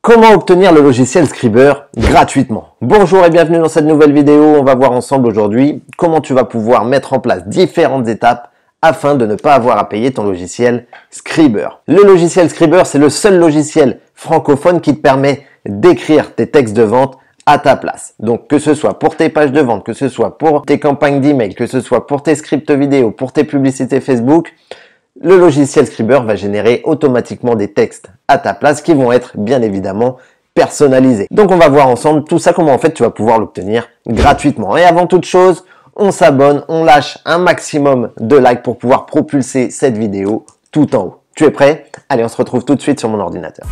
Comment obtenir le logiciel Scriber gratuitement? Bonjour et bienvenue dans cette nouvelle vidéo. On va voir ensemble aujourd'hui comment tu vas pouvoir mettre en place différentes étapes afin de ne pas avoir à payer ton logiciel Scriber. Le logiciel Scriber, c'est le seul logiciel francophone qui te permet d'écrire tes textes de vente à ta place. Donc que ce soit pour tes pages de vente, que ce soit pour tes campagnes d'email, que ce soit pour tes scripts vidéo, pour tes publicités Facebook, le logiciel Scriber va générer automatiquement des textes à ta place qui vont être bien évidemment personnalisés. Donc on va voir ensemble tout ça, comment en fait tu vas pouvoir l'obtenir gratuitement. Et avant toute chose, on s'abonne, on lâche un maximum de likes pour pouvoir propulser cette vidéo tout en haut. Tu es prêt? Allez, on se retrouve tout de suite sur mon ordinateur.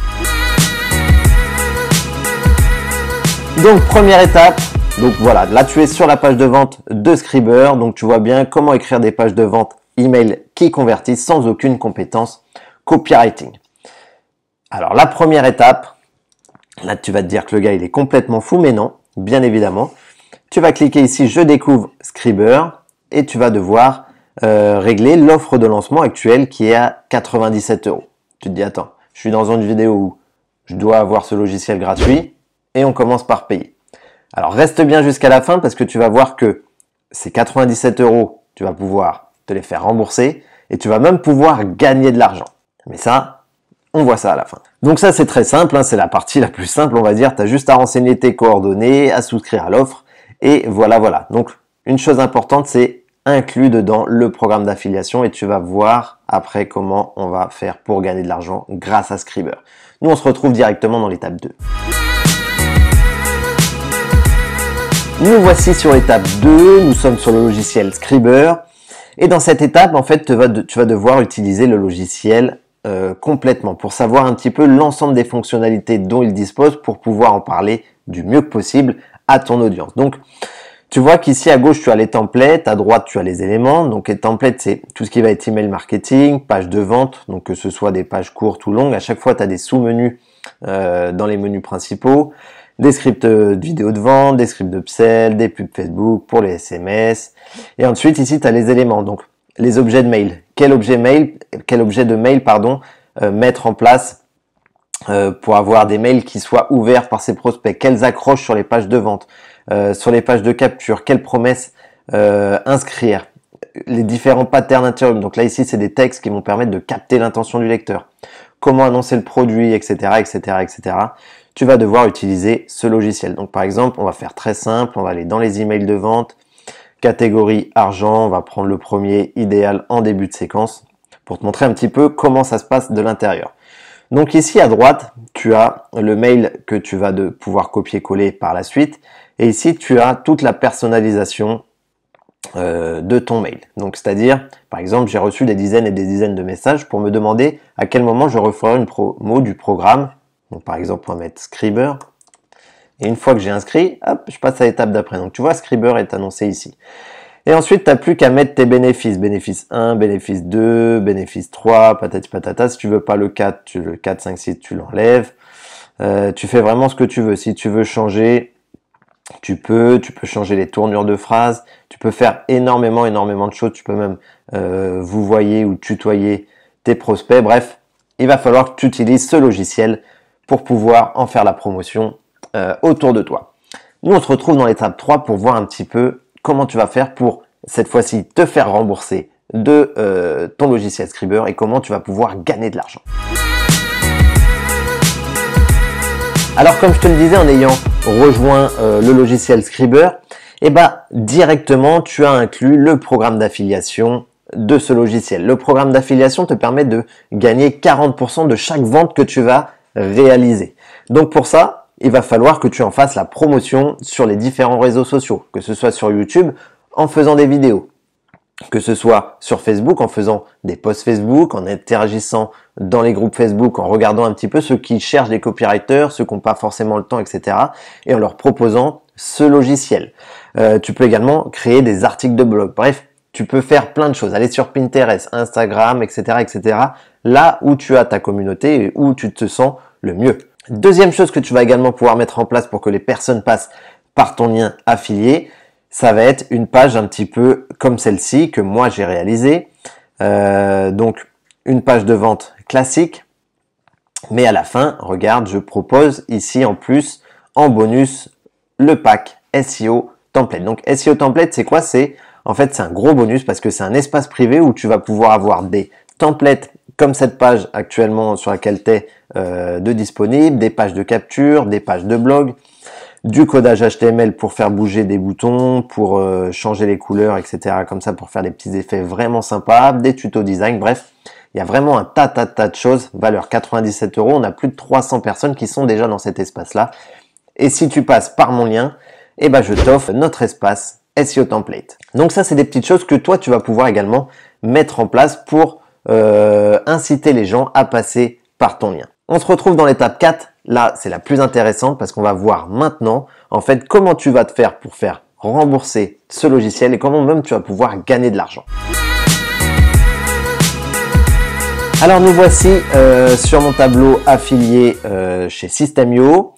Donc première étape, donc voilà, là tu es sur la page de vente de Scriber, donc tu vois bien comment écrire des pages de vente email qui convertissent sans aucune compétence copywriting. Alors la première étape, là tu vas te dire que le gars il est complètement fou, mais non, bien évidemment. Tu vas cliquer ici je découvre Scriber et tu vas devoir régler l'offre de lancement actuelle qui est à 97 €. Tu te dis attends, je suis dans une vidéo où je dois avoir ce logiciel gratuit et on commence par payer. Alors reste bien jusqu'à la fin parce que tu vas voir que ces 97 €, tu vas pouvoir te les faire rembourser et tu vas même pouvoir gagner de l'argent. Mais ça, on voit ça à la fin. Donc ça, c'est très simple, hein, c'est la partie la plus simple, on va dire. Tu as juste à renseigner tes coordonnées, à souscrire à l'offre et voilà. Donc, une chose importante, c'est inclus dedans le programme d'affiliation et tu vas voir après comment on va faire pour gagner de l'argent grâce à Scriber. Nous, on se retrouve directement dans l'étape 2. Nous voici sur l'étape 2, nous sommes sur le logiciel Scriber. Et dans cette étape, en fait, tu vas devoir utiliser le logiciel complètement pour savoir un petit peu l'ensemble des fonctionnalités dont il dispose pour pouvoir en parler du mieux que possible à ton audience. Donc, tu vois qu'ici à gauche, tu as les templates, à droite, tu as les éléments. Donc, les templates, c'est tout ce qui va être email marketing, page de vente, donc que ce soit des pages courtes ou longues. À chaque fois, tu as des sous-menus dans les menus principaux. Des scripts de vidéos de vente, des scripts de upsell, des pubs Facebook pour les SMS. Et ensuite, ici, tu as les éléments, donc les objets de mail. Quel objet de mail, mettre en place pour avoir des mails qui soient ouverts par ses prospects. Quelles accroches sur les pages de vente, sur les pages de capture, quelles promesses inscrire. Les différents patterns interrupts. Donc là, ici, c'est des textes qui vont permettre de capter l'intention du lecteur. Comment annoncer le produit, etc. Tu vas devoir utiliser ce logiciel. Donc par exemple, on va faire très simple, on va aller dans les emails de vente, catégorie argent, on va prendre le premier idéal en début de séquence pour te montrer un petit peu comment ça se passe de l'intérieur. Donc ici à droite, tu as le mail que tu vas pouvoir copier-coller par la suite et ici tu as toute la personnalisation de ton mail. Donc c'est-à-dire, par exemple, j'ai reçu des dizaines et des dizaines de messages pour me demander à quel moment je referai une promo du programme. Donc par exemple, on va mettre Scriber. Et une fois que j'ai inscrit, hop, je passe à l'étape d'après. Donc tu vois, Scriber est annoncé ici. Et ensuite, tu n'as plus qu'à mettre tes bénéfices. Bénéfice 1, bénéfice 2, bénéfice 3, patati patata. Si tu veux pas le 4, le 4, 5, 6, tu l'enlèves. Tu fais vraiment ce que tu veux. Si tu veux changer, tu peux changer les tournures de phrases. Tu peux faire énormément de choses. Tu peux même vouvoyer ou tutoyer tes prospects. Bref, il va falloir que tu utilises ce logiciel pour pouvoir en faire la promotion autour de toi. Nous, on se retrouve dans l'étape 3 pour voir un petit peu comment tu vas faire pour, cette fois-ci, te faire rembourser de ton logiciel Scriber et comment tu vas pouvoir gagner de l'argent. Alors, comme je te le disais, en ayant rejoint le logiciel Scriber, directement, tu as inclus le programme d'affiliation de ce logiciel. Le programme d'affiliation te permet de gagner 40% de chaque vente que tu vas réaliser. Donc pour ça, il va falloir que tu en fasses la promotion sur les différents réseaux sociaux, que ce soit sur YouTube en faisant des vidéos, que ce soit sur Facebook en faisant des posts Facebook, en interagissant dans les groupes Facebook, en regardant un petit peu ceux qui cherchent des copywriters, ceux qui n'ont pas forcément le temps, etc. et en leur proposant ce logiciel. Tu peux également créer des articles de blog. Bref, tu peux faire plein de choses. Aller sur Pinterest, Instagram, etc. Là où tu as ta communauté et où tu te sens le mieux. Deuxième chose que tu vas également pouvoir mettre en place pour que les personnes passent par ton lien affilié, ça va être une page un petit peu comme celle-ci que moi j'ai réalisée. Donc une page de vente classique Mais à la fin, regarde, je propose ici en plus, en bonus, le pack SEO Template. Donc SEO Template, c'est quoi? En fait, c'est un gros bonus parce que c'est un espace privé où tu vas pouvoir avoir des templates comme cette page actuellement sur laquelle tu es de disponible, des pages de capture, des pages de blog, du codage HTML pour faire bouger des boutons, pour changer les couleurs, etc. Comme ça, pour faire des petits effets vraiment sympas, des tutos design, bref. Il y a vraiment un tas de choses, valeur 97 €. On a plus de 300 personnes qui sont déjà dans cet espace-là. Et si tu passes par mon lien, eh ben, je t'offre notre espace SEO Template. Donc ça, c'est des petites choses que toi, tu vas pouvoir également mettre en place pour inciter les gens à passer par ton lien. On se retrouve dans l'étape 4. Là, c'est la plus intéressante parce qu'on va voir maintenant, en fait, comment tu vas te faire pour faire rembourser ce logiciel et comment même tu vas pouvoir gagner de l'argent. Alors nous voici sur mon tableau affilié chez System.io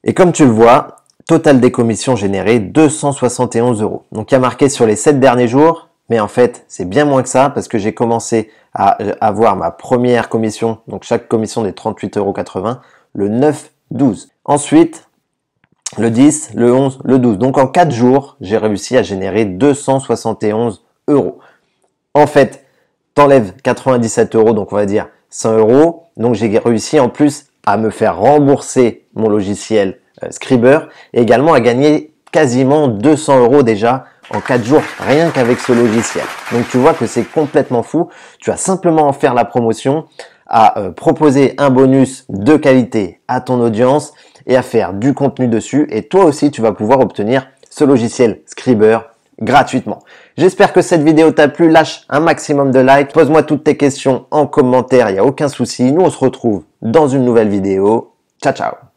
et comme tu le vois, total des commissions générées 271 €. Donc il y a marqué sur les 7 derniers jours, mais en fait c'est bien moins que ça parce que j'ai commencé à avoir ma première commission, donc chaque commission des 38,80 € le 9-12. Ensuite le 10, le 11, le 12. Donc en 4 jours, j'ai réussi à générer 271 €. En fait, t'enlèves 97 €, donc on va dire 100 €. Donc j'ai réussi en plus à me faire rembourser mon logiciel Scriber et également à gagner quasiment 200 € déjà en 4 jours, rien qu'avec ce logiciel. Donc tu vois que c'est complètement fou. Tu vas simplement en faire la promotion, à proposer un bonus de qualité à ton audience et à faire du contenu dessus. Et toi aussi, tu vas pouvoir obtenir ce logiciel Scriber gratuitement. J'espère que cette vidéo t'a plu. Lâche un maximum de likes. Pose-moi toutes tes questions en commentaire. Il n'y a aucun souci. Nous, on se retrouve dans une nouvelle vidéo. Ciao, ciao.